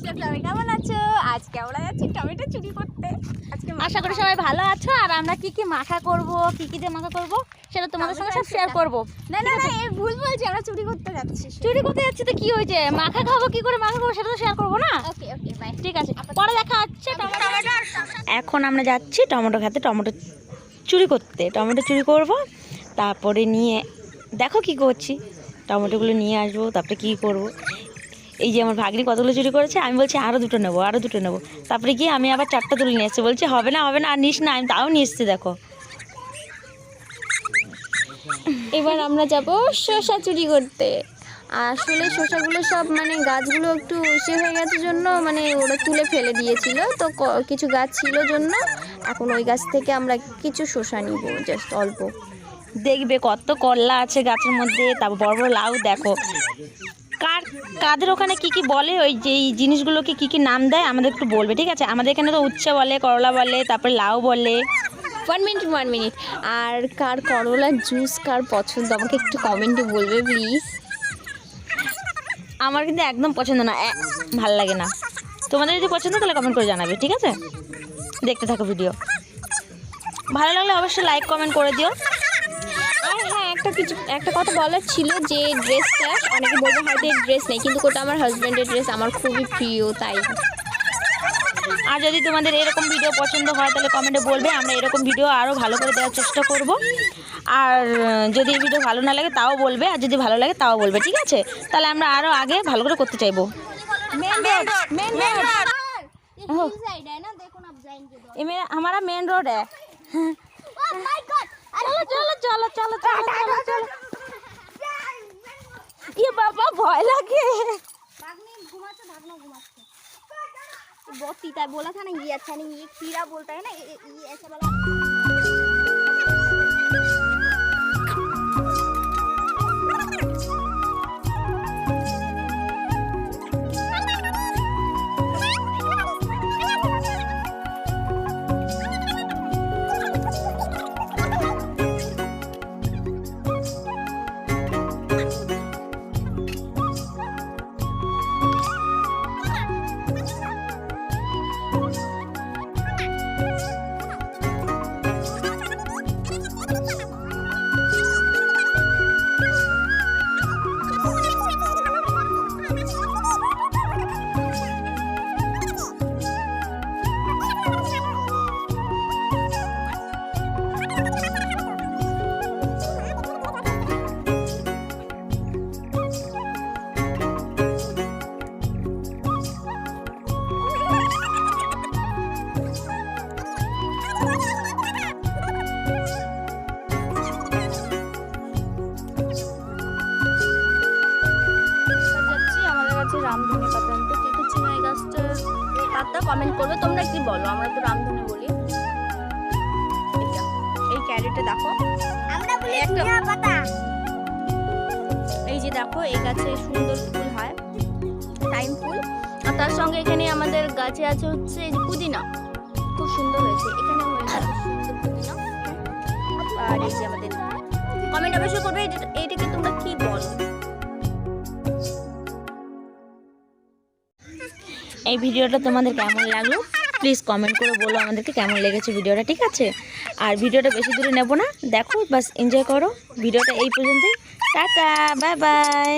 সবাই কেমন আছো? আজকে আমরা যাচ্ছি টমেটো চুরি করতে। আজকে আশা করি সবাই ভালো আছো। আর আমরা কি কি মাখা করব, কি কি দিয়ে মাখা করব সেটা তোমাদের সঙ্গে সব শেয়ার করব। না না না, এই ভুল বলছি, আমরা চুরি করতে যাচ্ছি। চুরি করতে যাচ্ছি তো কি হয়েছে? মাখা খাবো, কি করে মাখা খাবো সেটা তো শেয়ার করব না? ওকে ওকে বাই। ঠিক আছে, পরে দেখা হচ্ছে। এখন আমরা যাচ্ছি টমেটো খেতে, টমেটো চুরি করতে। টমেটো চুরি করব, তারপরে নিয়ে দেখো কি করছি। টমেটোগুলো নিয়ে আসবো, তারপরে কী করব। এই যে আমার ভাগ্নি কতগুলো চুরি করেছে, আমি বলছি আরও দুটো নেবো, আরও দুটো নেবো। তারপরে গিয়ে আমি আবার 4টা তুলে নিয়ে এসেছি। বলছি হবে না হবে না, আর নিস না। আমি তাও নিয়ে এসেছি, দেখো। এবার আমরা যাব শসা চুরি করতে। আসলে শসাগুলো সব মানে গাছগুলো একটু উঁচু হয়ে গেছে জন্য মানে ওরা তুলে ফেলে দিয়েছিল, তো কিছু গাছ ছিল জন্য এখন ওই গাছ থেকে আমরা কিছু শসা নিব, জাস্ট অল্প। দেখবে কত করলা আছে গাছের মধ্যে, তারপর বড় বড় লাউ দেখো। কাদের ওখানে কি কি বলে, ওই যে এই জিনিসগুলোকে কি কি নাম দেয় আমাদের একটু বলবে, ঠিক আছে? আমাদের এখানে তো উচ্ছে বলে, করলা বলে, তারপরে লাউ বলে। 1 মিনিট। আর কার করলার জুস কার পছন্দ আমাকে একটু কমেন্টে বলবে প্লিজ। আমার কিন্তু একদম পছন্দ না, ভাল লাগে না। তোমাদের যদি পছন্দ তাহলে কমেন্ট করে জানাবে, ঠিক আছে? দেখতে থাকো ভিডিও। ভালো লাগলে অবশ্যই লাইক কমেন্ট করে দিও। আর হ্যাঁ, একটা কথা বলার ছিল যে ড্রেসটা অনেকে বলবে হয়তো এই ড্রেস নেই, কিন্তু ওটা আমার হাজব্যান্ডের ড্রেস, আমার খুবই প্রিয়, তাই। আর যদি তোমাদের এরকম ভিডিও পছন্দ হয় তাহলে কমেন্টে বলবে, আমরা এরকম ভিডিও আরও ভালো করে দেওয়ার চেষ্টা করব। আর যদি এই ভিডিও ভালো না লাগে তাও বলবে, আর যদি ভালো লাগে তাও বলবে, ঠিক আছে? তাহলে আমরা আরও আগে ভালো করে করতে চাইবো। हमारा मेन रोड है। चलो चलो चलो चलो चलो चलो। ये बाबा भय लगे। बहुत तीता है, बोला था ना ये अच्छा नहीं, ये कीड़ा बोलता है ना, ये ऐसा वाला। রামধনে পাতা আনতে, কে কে চিনো এই গাছটার পাতা কমেন্ট করবে। তোমরা কি বলো? আমরা তো রামধনে বলি। এই ক্যারেটে দেখো, আমরা বলি ধনিয়া পাতা। এই যে দেখো, এই গাছে সুন্দর ফুল হয়, টাইম ফুল। আর তার সঙ্গে এখানে আমাদের গাছে আছে হচ্ছে এই যে পুদিনা, খুব সুন্দর হয়েছে। এখানে হয়েছে খুব সুন্দর পুদিনা। আর এই যে আমাদের কমেন্ট অবশ্যই করবে এইটাকে তোমরা কি বলো। এই ভিডিওটা তোমাদের কেমন লাগলো প্লিজ কমেন্ট করে বলো আমাদেরকে কেমন লেগেছে ভিডিওটা, ঠিক আছে? আর ভিডিওটা বেশি দূরে নেব না, দেখো বাস এনজয় করো। ভিডিওটা এই পর্যন্তই, টাটা, বাই বাই।